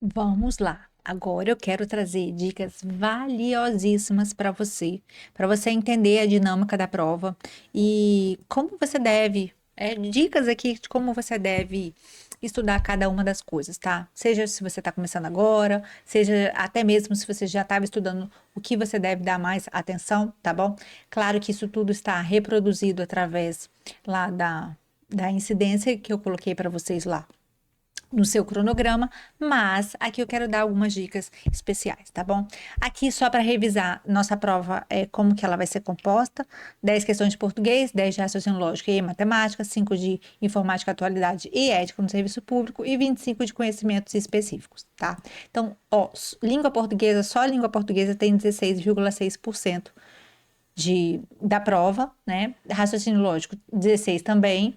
Vamos lá. Agora eu quero trazer dicas valiosíssimas para você entender a dinâmica da prova e como você deve, dicas aqui de como você deve estudar cada uma das coisas, tá? Seja se você está começando agora, seja até mesmo se você já estava estudando, o que você deve dar mais atenção, tá bom? Claro que isso tudo está reproduzido através lá da incidência que eu coloquei para vocês lá no seu cronograma, mas aqui eu quero dar algumas dicas especiais, tá bom? Aqui só para revisar, nossa prova é como que ela vai ser composta: 10 questões de português, 10 de raciocínio lógico e matemática, 5 de informática, atualidade e ética no serviço público e 25 de conhecimentos específicos, tá? Então, ó, língua portuguesa, só língua portuguesa tem 16,6% da prova, né? Raciocínio lógico, 16 também.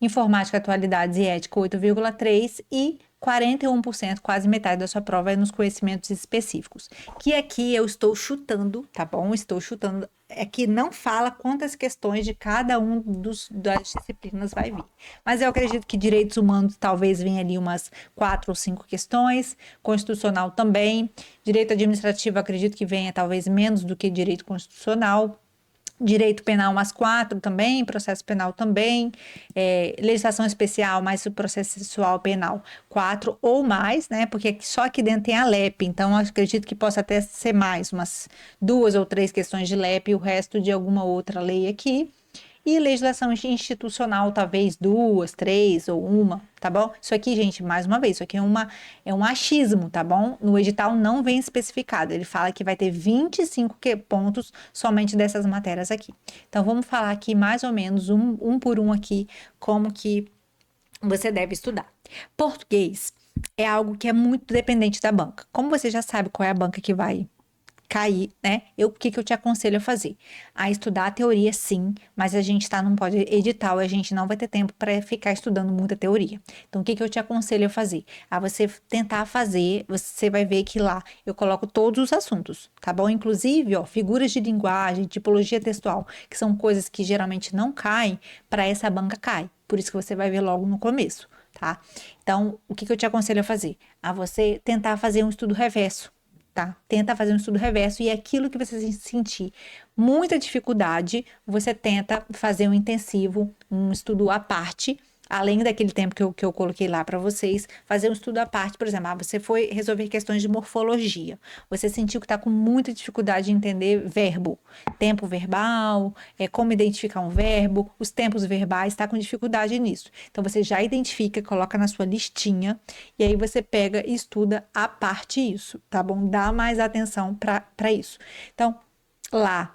Informática, atualidades e ética, 8,3%, e 41%, quase metade da sua prova, é nos conhecimentos específicos. Que aqui eu estou chutando, tá bom? Estou chutando. Aqui não fala quantas questões de cada um das disciplinas vai vir. Mas eu acredito que direitos humanos talvez venha ali umas 4 ou 5 questões, constitucional também, direito administrativo acredito que venha talvez menos do que direito constitucional. Direito penal, umas 4 também, processo penal também, legislação especial, mais o processual penal, 4 ou mais, né? Porque só aqui dentro tem a LEP, então acredito que possa até ser mais, umas 2 ou 3 questões de LEP e o resto de alguma outra lei aqui. E legislação institucional, talvez 2, 3 ou uma, tá bom? Isso aqui, gente, mais uma vez, isso aqui é um achismo, tá bom? No edital não vem especificado. Ele fala que vai ter 25 pontos somente dessas matérias aqui. Então, vamos falar aqui mais ou menos, um por um aqui, como que você deve estudar. Português é algo que é muito dependente da banca. Como você já sabe qual é a banca que vai cair, né? O que que eu te aconselho a fazer? A estudar a teoria, sim, mas a gente não pode edital, a gente não vai ter tempo para ficar estudando muita teoria. Então, o que que eu te aconselho a fazer? A você tentar fazer, você vai ver que lá eu coloco todos os assuntos, tá bom? Inclusive, ó, figuras de linguagem, tipologia textual, que são coisas que geralmente não caem, para essa banca cai. Por isso que você vai ver logo no começo, tá? Então, o que que eu te aconselho a fazer? A você tentar fazer um estudo reverso, tá? Tenta fazer um estudo reverso e aquilo que você sentir muita dificuldade, você tenta fazer um intensivo, um estudo à parte, além daquele tempo que eu coloquei lá para vocês, fazer um estudo à parte. Por exemplo, você foi resolver questões de morfologia, você sentiu que está com muita dificuldade de entender verbo, tempo verbal, como identificar um verbo, os tempos verbais, está com dificuldade nisso. Então, você já identifica, coloca na sua listinha, e aí você pega e estuda à parte isso, tá bom? Dá mais atenção para isso. Então, lá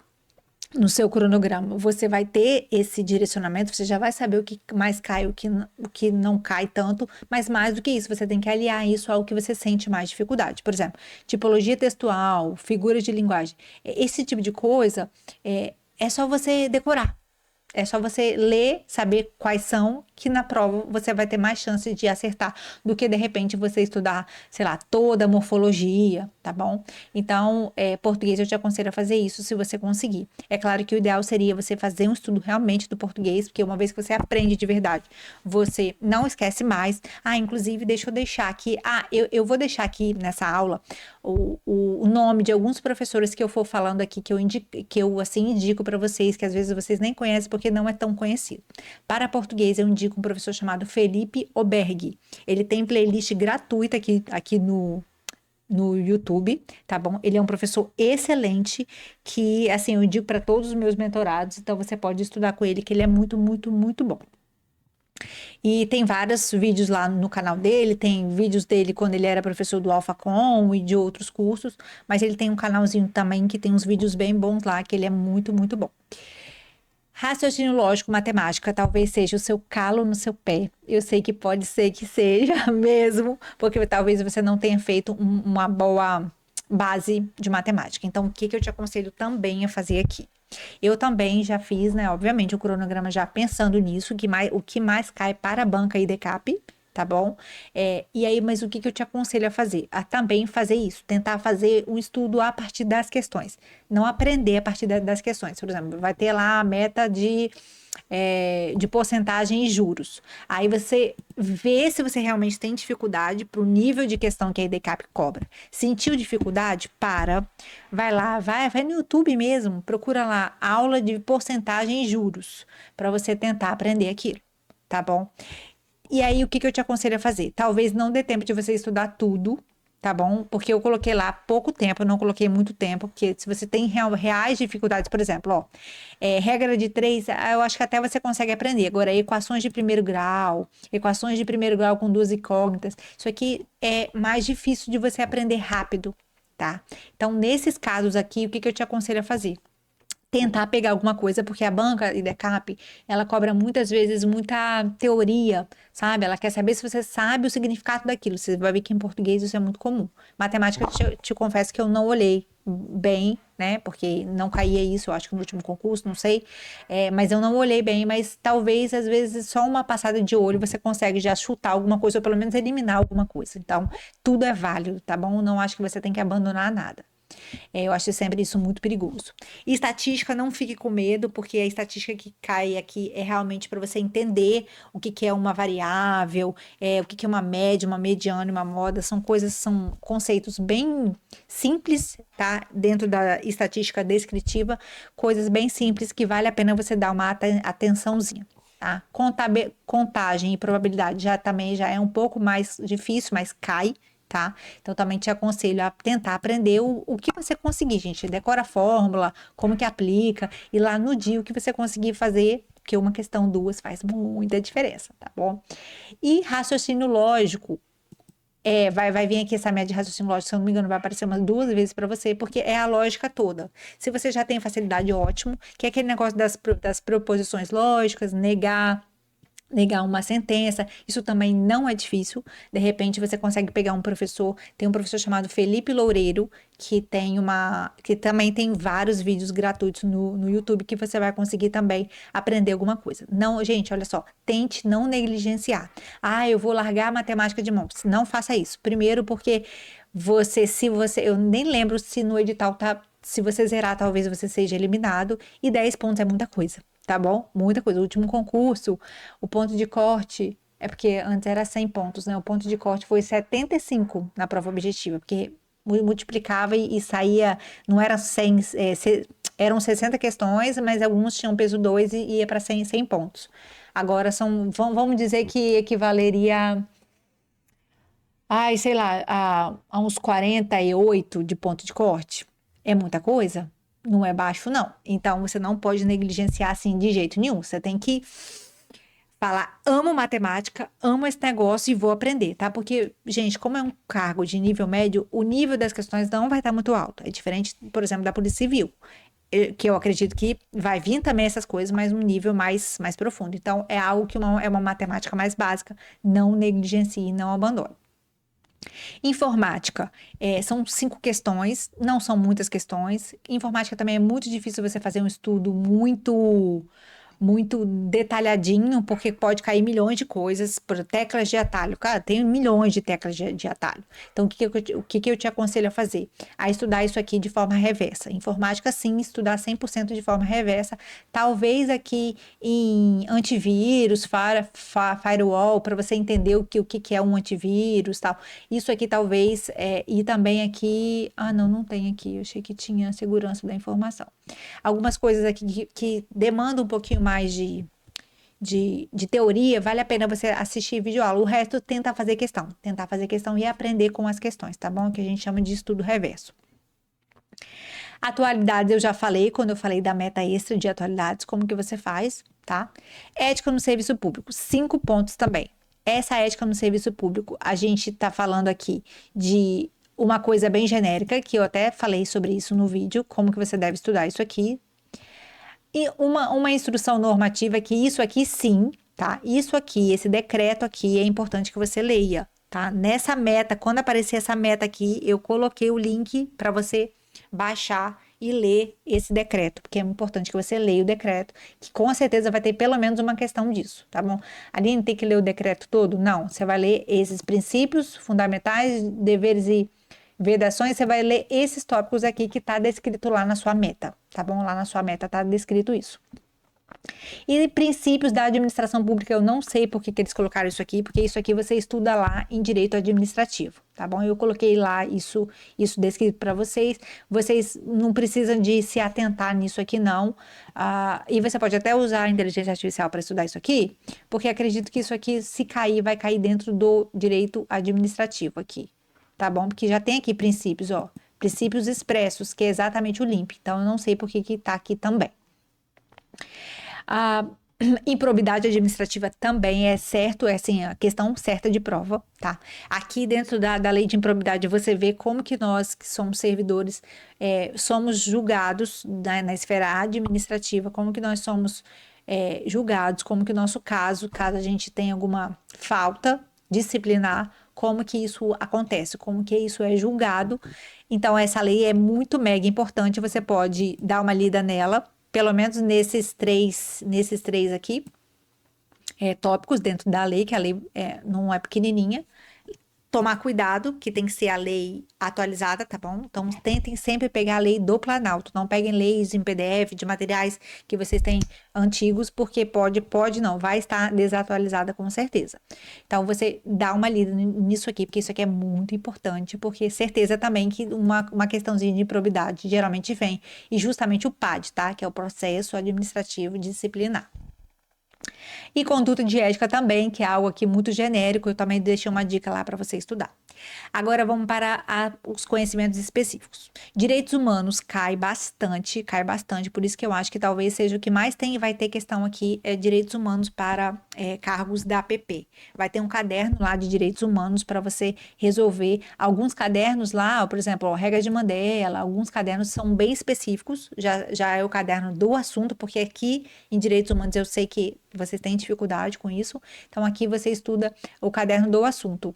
no seu cronograma, você vai ter esse direcionamento, você já vai saber o que mais cai, o que não cai tanto, mas mais do que isso, você tem que aliar isso ao que você sente mais dificuldade. Por exemplo, tipologia textual, figuras de linguagem, esse tipo de coisa é só você decorar. É só você ler, saber quais são, que na prova você vai ter mais chance de acertar do que de repente você estudar, sei lá, toda a morfologia, tá bom? Então, português eu te aconselho a fazer isso se você conseguir. É claro que o ideal seria você fazer um estudo realmente do português, porque uma vez que você aprende de verdade, você não esquece mais. Ah, inclusive, deixa eu deixar aqui. Ah, eu vou deixar aqui nessa aula o nome de alguns professores que eu for falando aqui, que eu assim indico para vocês, que às vezes vocês nem conhecem porque não é tão conhecido. Para português, eu indico um professor chamado Felipe Oberg. Ele tem playlist gratuita aqui no YouTube, tá bom? Ele é um professor excelente que, assim, eu indico para todos os meus mentorados, então você pode estudar com ele, que ele é muito, muito, muito bom. E tem vários vídeos lá no canal dele, tem vídeos dele quando ele era professor do AlphaCom e de outros cursos, mas ele tem um canalzinho também que tem uns vídeos bem bons lá, que ele é muito, muito bom. Raciocínio lógico, matemática, talvez seja o seu calo no seu pé. Eu sei que pode ser que seja mesmo, porque talvez você não tenha feito uma boa base de matemática. Então, o que eu te aconselho também a fazer aqui? Eu também já fiz, né? Obviamente, o cronograma já pensando nisso, o que mais cai para a banca e decap, tá bom? E aí, mas o que eu te aconselho a fazer? A também fazer isso, tentar fazer um estudo a partir das questões, não aprender a partir das questões. Por exemplo, vai ter lá a meta de porcentagem e juros. Aí você vê se você realmente tem dificuldade para o nível de questão que a EDCAP cobra. Sentiu dificuldade? Vai lá, vai no YouTube mesmo, procura lá aula de porcentagem e juros para você tentar aprender aquilo, tá bom? E aí, o que eu te aconselho a fazer? Talvez não dê tempo de você estudar tudo, tá bom? Porque eu coloquei lá pouco tempo, eu não coloquei muito tempo, porque se você tem reais dificuldades, por exemplo, ó, regra de três, eu acho que até você consegue aprender. Agora, equações de primeiro grau com duas incógnitas, isso aqui é mais difícil de você aprender rápido, tá? Então, nesses casos aqui, o que eu te aconselho a fazer? Tentar pegar alguma coisa, porque a banca IDECAP, ela cobra muitas vezes muita teoria, sabe? Ela quer saber se você sabe o significado daquilo. Você vai ver que em português isso é muito comum. Matemática, te confesso que eu não olhei bem, né? Porque não caía isso, eu acho que no último concurso, não sei. Mas eu não olhei bem, mas talvez, às vezes, só uma passada de olho você consegue já chutar alguma coisa, ou pelo menos eliminar alguma coisa. Então, tudo é válido, tá bom? Não acho que você tem que abandonar nada. Eu acho sempre isso muito perigoso. E estatística, não fique com medo, porque a estatística que cai aqui é realmente para você entender o que é uma variável, o que é uma média, uma mediana e uma moda. São conceitos bem simples, tá? Dentro da estatística descritiva, coisas bem simples que vale a pena você dar uma atençãozinha. Tá? Contagem e probabilidade também já é um pouco mais difícil, mas cai, tá? Então, também te aconselho a tentar aprender o que você conseguir, gente. Decora a fórmula, como que aplica, e lá no dia o que você conseguir fazer, porque uma questão, duas faz muita diferença, tá bom? E raciocínio lógico. Vai vir aqui essa média de raciocínio lógico, se eu não me engano, vai aparecer umas 2 vezes para você, porque é a lógica toda. Se você já tem facilidade, ótimo, que é aquele negócio das proposições lógicas, negar uma sentença, isso também não é difícil. De repente você consegue pegar um professor, tem um professor chamado Felipe Loureiro, que também tem vários vídeos gratuitos no YouTube que você vai conseguir também aprender alguma coisa. Não, gente, olha só, tente não negligenciar. Eu vou largar a matemática de mão. Não faça isso. Primeiro porque eu nem lembro se no edital se você zerar, talvez você seja eliminado, e 10 pontos é muita coisa. Tá bom? Muita coisa. O último concurso, o ponto de corte, é porque antes era 100 pontos, né? O ponto de corte foi 75 na prova objetiva, porque multiplicava e saía, não era 100, eram 60 questões, mas alguns tinham peso 2 e ia para 100 pontos. Agora vamos dizer que equivaleria, sei lá, a uns 48 de ponto de corte. É muita coisa? Não é baixo, não. Então, você não pode negligenciar assim de jeito nenhum. Você tem que falar, amo matemática, amo esse negócio e vou aprender, tá? Porque, gente, como é um cargo de nível médio, o nível das questões não vai estar muito alto. É diferente, por exemplo, da Polícia Civil, que eu acredito que vai vir também essas coisas, mas num nível mais profundo. Então, é algo que é uma matemática mais básica. Não negligencie, não abandone. Informática, são 5 questões, não são muitas questões. Informática também é muito difícil você fazer um estudo muito detalhadinho, porque pode cair milhões de coisas por teclas de atalho. Cara, tem milhões de teclas de atalho. Então, o que eu te aconselho a fazer? A estudar isso aqui de forma reversa. Informática, sim, estudar 100% de forma reversa. Talvez aqui em antivírus, firewall, para você entender o que é um antivírus, tal. Isso aqui talvez, e também aqui... não tem aqui. Eu achei que tinha segurança da informação. Algumas coisas aqui que demandam um pouquinho mais de teoria, vale a pena você assistir vídeo aula. O resto, tentar fazer questão e aprender com as questões, tá bom? Que a gente chama de estudo reverso. Atualidades, eu já falei, quando eu falei da meta extra de atualidades, como que você faz, tá? Ética no serviço público, 5 pontos também. Essa ética no serviço público, a gente tá falando aqui de uma coisa bem genérica, que eu até falei sobre isso no vídeo, como que você deve estudar isso aqui. E uma instrução normativa que isso aqui sim, tá? Isso aqui, esse decreto aqui, é importante que você leia, tá? Nessa meta, quando aparecer essa meta aqui, eu coloquei o link para você baixar e ler esse decreto, porque é importante que você leia o decreto, que com certeza vai ter pelo menos uma questão disso, tá bom? Aline, tem que ler o decreto todo? Não, você vai ler esses princípios fundamentais, deveres e vedações, você vai ler esses tópicos aqui que está descrito lá na sua meta, tá bom? Lá na sua meta está descrito isso. E princípios da administração pública, eu não sei por que eles colocaram isso aqui, porque isso aqui você estuda lá em direito administrativo, tá bom? Eu coloquei lá isso descrito para vocês. Vocês não precisam de se atentar nisso aqui, não. E você pode até usar a inteligência artificial para estudar isso aqui, porque acredito que isso aqui, se cair, vai cair dentro do direito administrativo aqui, tá bom? Porque já tem aqui princípios, ó. Princípios expressos, que é exatamente o LIMP. Então, eu não sei por que tá aqui também. A improbidade administrativa também é certo, é assim, a questão certa de prova, tá? Aqui dentro da lei de improbidade você vê como que nós, que somos servidores, somos julgados na esfera administrativa, como que nós somos julgados, como que nosso caso a gente tem alguma falta disciplinar, como que isso acontece, como que isso é julgado. Então, essa lei é muito mega importante, você pode dar uma lida nela, pelo menos nesses três aqui, tópicos dentro da lei, que a lei não é pequenininha. Tomar cuidado, que tem que ser a lei atualizada, tá bom? Então, tentem sempre pegar a lei do Planalto. Não peguem leis em PDF, de materiais que vocês têm antigos, porque pode não, vai estar desatualizada com certeza. Então, você dá uma lida nisso aqui, porque isso aqui é muito importante, porque certeza também que uma questãozinha de improbidade geralmente vem. E justamente o PAD, tá? Que é o Processo Administrativo Disciplinar. E conduta de ética também, que é algo aqui muito genérico, eu também deixei uma dica lá para você estudar. Agora vamos para os conhecimentos específicos. Direitos humanos cai bastante, por isso que eu acho que talvez seja o que mais tem e vai ter questão aqui, direitos humanos para cargos da APP. Vai ter um caderno lá de direitos humanos para você resolver. Alguns cadernos lá, por exemplo, regra de Mandela, alguns cadernos são bem específicos, já é o caderno do assunto, porque aqui em direitos humanos eu sei que vocês têm dificuldade com isso, então aqui você estuda o caderno do assunto.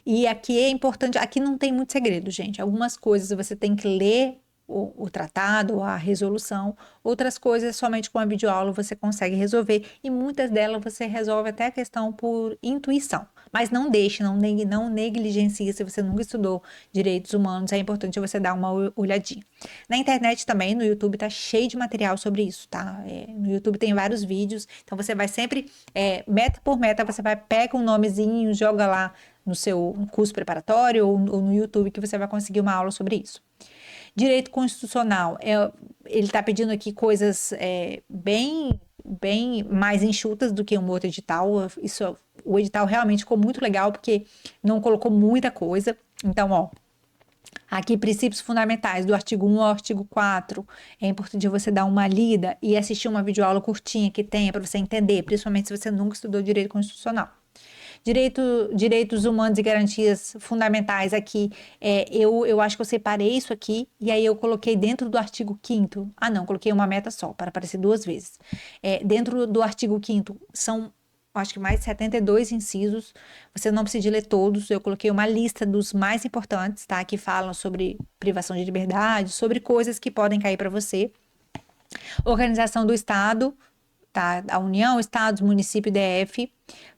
E aqui é importante, aqui não tem muito segredo, gente. Algumas coisas você tem que ler o tratado, a resolução, outras coisas somente com a videoaula você consegue resolver, e muitas delas você resolve até a questão por intuição. Mas não deixe, não negligencie, se você nunca estudou direitos humanos, é importante você dar uma olhadinha. Na internet também, no YouTube, tá cheio de material sobre isso, tá? No YouTube tem vários vídeos, então você vai sempre, meta por meta, você pega um nomezinho, joga lá no seu curso preparatório ou no YouTube, que você vai conseguir uma aula sobre isso. Direito constitucional, ele está pedindo aqui coisas bem mais enxutas do que um outro edital. O edital realmente ficou muito legal, porque não colocou muita coisa. Então, ó, aqui, princípios fundamentais, do artigo 1 ao artigo 4. É importante você dar uma lida e assistir uma videoaula curtinha que tenha para você entender, principalmente se você nunca estudou direito constitucional. Direitos humanos e garantias fundamentais aqui, eu acho que eu separei isso aqui, e aí eu coloquei dentro do artigo 5º, não, coloquei uma meta só, para aparecer duas vezes. Dentro do artigo 5º, são, acho que mais de 72 incisos, você não precisa ler todos, eu coloquei uma lista dos mais importantes, tá, que falam sobre privação de liberdade, sobre coisas que podem cair para você. Organização do Estado, tá, a União, Estados, município e DF,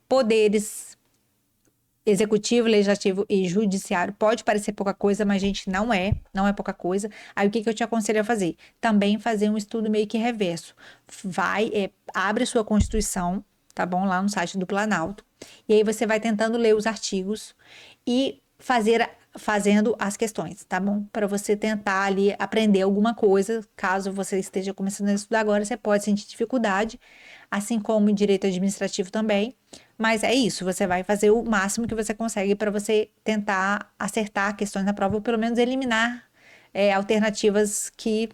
poderes executivo, legislativo e judiciário. Pode parecer pouca coisa, mas, gente, não é pouca coisa. Aí, o que eu te aconselho a fazer? Também fazer um estudo meio que reverso. Abre sua Constituição, tá bom? Lá no site do Planalto. E aí você vai tentando ler os artigos e fazendo as questões, tá bom? Para você tentar ali aprender alguma coisa. Caso você esteja começando a estudar agora, você pode sentir dificuldade, assim como em direito administrativo também. Mas é isso, você vai fazer o máximo que você consegue para você tentar acertar questões na prova, ou pelo menos eliminar alternativas que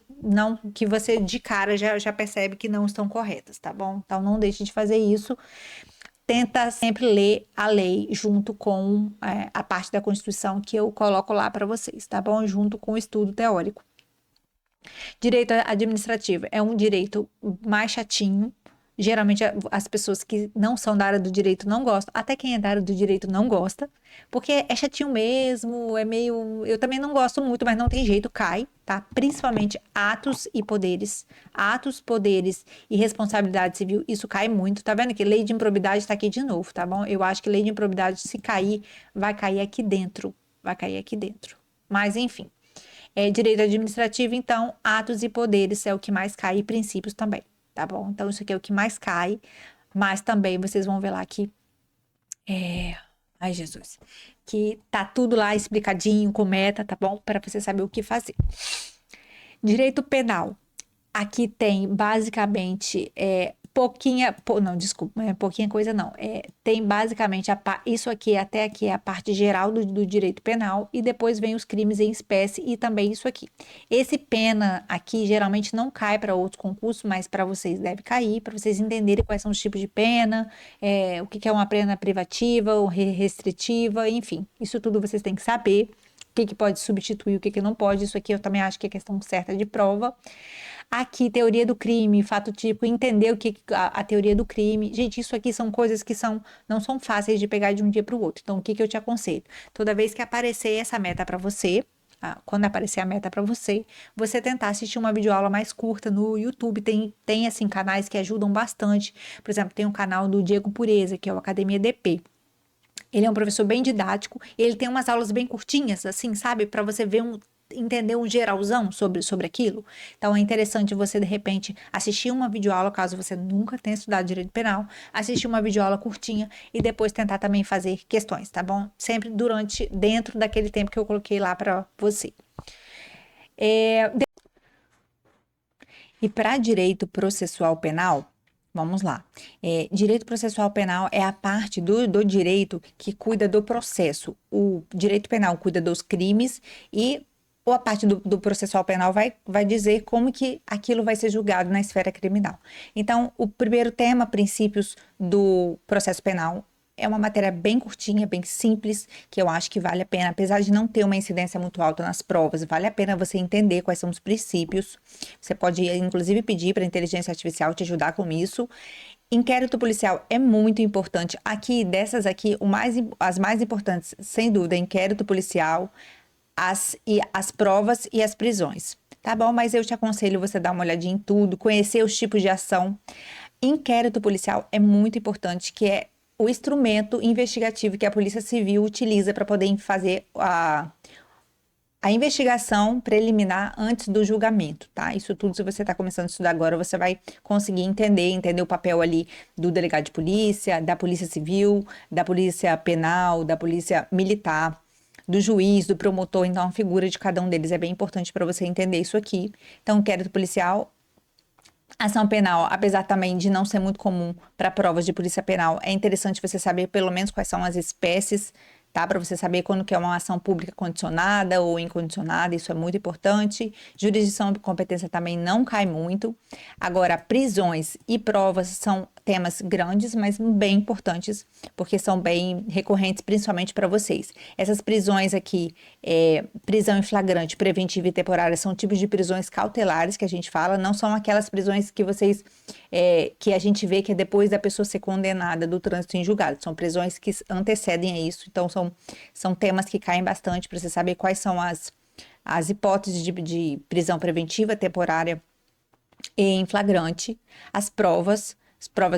você de cara já percebe que não estão corretas, tá bom? Então não deixe de fazer isso. Tenta sempre ler a lei junto com a parte da Constituição que eu coloco lá para vocês, tá bom? Junto com o estudo teórico. Direito administrativo é um direito mais chatinho, Geralmente as pessoas que não são da área do direito não gostam, até quem é da área do direito não gosta, porque é chatinho mesmo, é meio. Eu também não gosto muito, mas não tem jeito, cai, tá? Principalmente atos e poderes. Atos, poderes e responsabilidade civil, isso cai muito. Tá vendo que lei de improbidade tá aqui de novo, tá bom? Eu acho que lei de improbidade, se cair, vai cair aqui dentro. Vai cair aqui dentro. Mas, enfim. Direito administrativo, então, atos e poderes é o que mais cai, e princípios também, tá bom? Então, isso aqui é o que mais cai, mas também vocês vão ver lá que, ai Jesus, que tá tudo lá explicadinho, com meta, tá bom? Para você saber o que fazer. Direito penal. Aqui tem basicamente não, desculpa, pouquinha coisa não. Tem basicamente isso aqui até aqui é a parte geral do direito penal e depois vem os crimes em espécie e também isso aqui. Esse pena aqui geralmente não cai para outros concursos, mas para vocês deve cair, para vocês entenderem quais são os tipos de pena, o que é uma pena privativa ou restritiva, enfim, isso tudo vocês têm que saber. O que pode substituir, o que não pode. Isso aqui eu também acho que é questão certa de prova. Aqui, teoria do crime, fato típico, entender o que a teoria do crime. Gente, isso aqui são coisas que não são fáceis de pegar de um dia para o outro. Então, o que eu te aconselho? Toda vez que aparecer essa meta para você, quando aparecer a meta para você, você tentar assistir uma videoaula mais curta no YouTube. Tem assim, canais que ajudam bastante. Por exemplo, tem um canal do Diego Pureza, que é o Academia DP. Ele é um professor bem didático, ele tem umas aulas bem curtinhas, assim, sabe? Para você entender um geralzão sobre aquilo. Então é interessante você, de repente, assistir uma videoaula, caso você nunca tenha estudado direito penal, assistir uma videoaula curtinha e depois tentar também fazer questões, tá bom? Sempre dentro daquele tempo que eu coloquei lá para você. E para direito processual penal, vamos lá. Direito processual penal é a parte do direito que cuida do processo. O direito penal cuida dos crimes e ou a parte do processual penal vai dizer como que aquilo vai ser julgado na esfera criminal. Então, o primeiro tema, princípios do processo penal, é uma matéria bem curtinha, bem simples, que eu acho que vale a pena, apesar de não ter uma incidência muito alta nas provas, vale a pena você entender quais são os princípios. Você pode, inclusive, pedir para a inteligência artificial te ajudar com isso. Inquérito policial é muito importante. Aqui, dessas aqui, as mais importantes, sem dúvida, inquérito policial, as provas e as prisões. Tá bom? Mas eu te aconselho você dar uma olhadinha em tudo, conhecer os tipos de ação. Inquérito policial é muito importante, que é o instrumento investigativo que a Polícia Civil utiliza para poder fazer a investigação preliminar antes do julgamento, tá? Isso tudo, se você está começando a estudar agora, você vai conseguir entender o papel ali do delegado de polícia, da Polícia Civil, da Polícia Penal, da Polícia Militar, do juiz, do promotor. Então, a figura de cada um deles é bem importante para você entender isso aqui. Então, inquérito policial. Ação penal, apesar também de não ser muito comum para provas de polícia penal, é interessante você saber pelo menos quais são as espécies, tá? Para você saber quando que é uma ação pública condicionada ou incondicionada, isso é muito importante. Jurisdição e competência também não cai muito. Agora, prisões e provas são temas grandes, mas bem importantes, porque são bem recorrentes, principalmente para vocês. Essas prisões aqui, prisão em flagrante, preventiva e temporária, são tipos de prisões cautelares que a gente fala, não são aquelas prisões que que a gente vê que é depois da pessoa ser condenada do trânsito em julgado, são prisões que antecedem a isso, então são temas que caem bastante para você saber quais são as hipóteses de prisão preventiva, temporária e em flagrante, as provas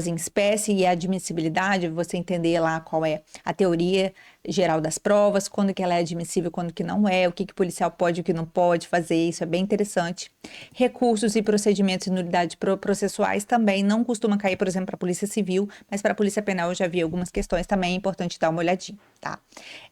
em espécie e a admissibilidade, você entender lá qual é a teoria geral das provas, quando que ela é admissível, quando que não é, o que o policial pode e o que não pode fazer, isso é bem interessante. Recursos e procedimentos e nulidades processuais também não costumam cair, por exemplo, para a Polícia Civil, mas para a Polícia Penal eu já vi algumas questões, também é importante dar uma olhadinha, tá?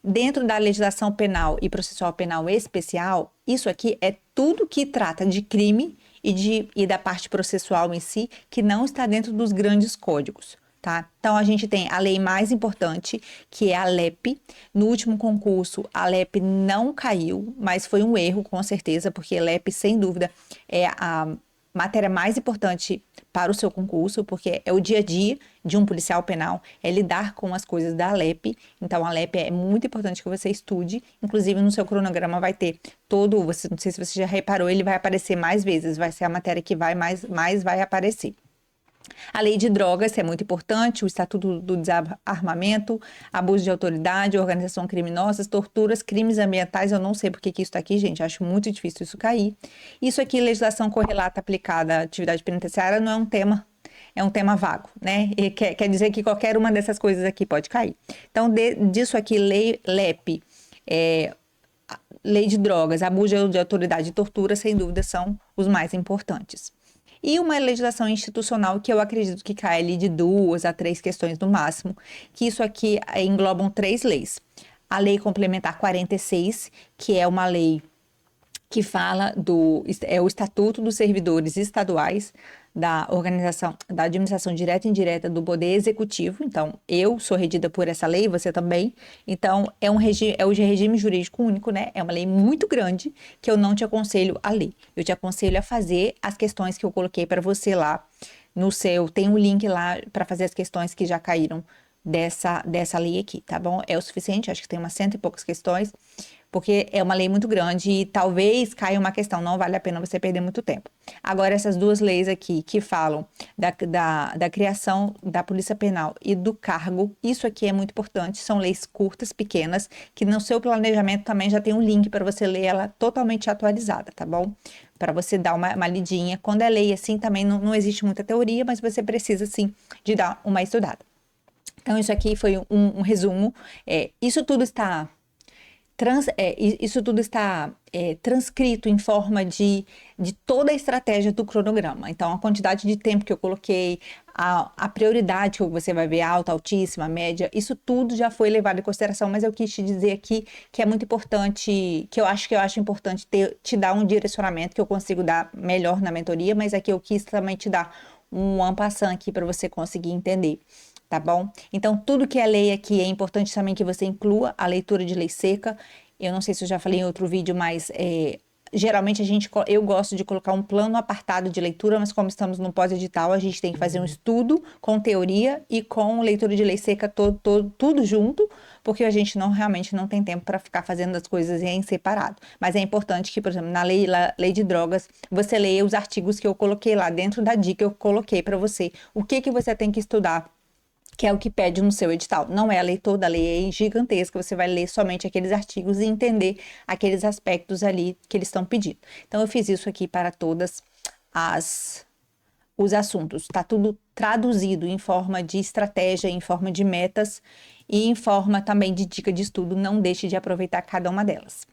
Dentro da legislação penal e processual penal especial, isso aqui é tudo que trata de crime e da parte processual em si, que não está dentro dos grandes códigos, tá? Então, a gente tem a lei mais importante, que é a LEP. No último concurso, a LEP não caiu, mas foi um erro, com certeza, porque a LEP, sem dúvida, é a matéria mais importante para o seu concurso, porque é o dia a dia de um policial penal, é lidar com as coisas da LEP. Então, a LEP é muito importante que você estude. Inclusive, no seu cronograma vai ter não sei se você já reparou, ele vai aparecer mais vezes, vai ser a matéria que mais vai aparecer. A lei de drogas é muito importante, o Estatuto do Desarmamento, abuso de autoridade, organização criminosa, torturas, crimes ambientais, eu não sei porque que isso está aqui, gente, acho muito difícil isso cair. Isso aqui, legislação correlata aplicada à atividade penitenciária, não é um tema, é um tema vago, né? E quer dizer que qualquer uma dessas coisas aqui pode cair. Então, disso aqui, lei LEP, lei de drogas, abuso de autoridade e tortura, sem dúvida, são os mais importantes. E uma legislação institucional que eu acredito que cai ali de 2 a 3 questões no máximo, que isso aqui englobam 3 leis. A Lei Complementar 46, que é uma lei que fala o Estatuto dos Servidores Estaduais da organização, da administração direta e indireta do Poder Executivo. Então, eu sou regida por essa lei, você também. Então, é o regime jurídico único, né? É uma lei muito grande que eu não te aconselho a ler. Eu te aconselho a fazer as questões que eu coloquei para você lá no seu. Tem um link lá para fazer as questões que já caíram dessa lei aqui, tá bom? É o suficiente, acho que tem umas 100 e poucas questões, porque é uma lei muito grande e talvez caia uma questão, não vale a pena você perder muito tempo. Agora, essas 2 leis aqui que falam da criação da Polícia Penal e do cargo, isso aqui é muito importante, são leis curtas, pequenas, que no seu planejamento também já tem um link para você ler ela totalmente atualizada, tá bom? Para você dar uma lidinha. Quando é lei assim, também não existe muita teoria, mas você precisa sim de dar uma estudada. Então, isso aqui foi um resumo. Isso tudo está transcrito em forma de toda a estratégia do cronograma. Então, a quantidade de tempo que eu coloquei, a prioridade que você vai ver, alta, altíssima, média, isso tudo já foi levado em consideração, mas eu quis te dizer aqui que é muito importante, que eu acho importante te dar um direcionamento que eu consigo dar melhor na mentoria, mas aqui eu quis também te dar um en passant aqui para você conseguir entender. Tá bom? Então, tudo que é lei aqui é importante também que você inclua a leitura de lei seca. Eu não sei se eu já falei em outro vídeo, mas geralmente eu gosto de colocar um plano apartado de leitura, mas como estamos no pós-edital, a gente tem que fazer um estudo com teoria e com leitura de lei seca tudo junto, porque a gente realmente não tem tempo para ficar fazendo as coisas em separado. Mas é importante que, por exemplo, na lei de drogas, você leia os artigos que eu coloquei lá dentro da dica que eu coloquei para você. O que você tem que estudar, que é o que pede no seu edital. Não é a lei toda, a lei é gigantesca, você vai ler somente aqueles artigos e entender aqueles aspectos ali que eles estão pedindo. Então, eu fiz isso aqui para todas os assuntos. Está tudo traduzido em forma de estratégia, em forma de metas e em forma também de dica de estudo. Não deixe de aproveitar cada uma delas.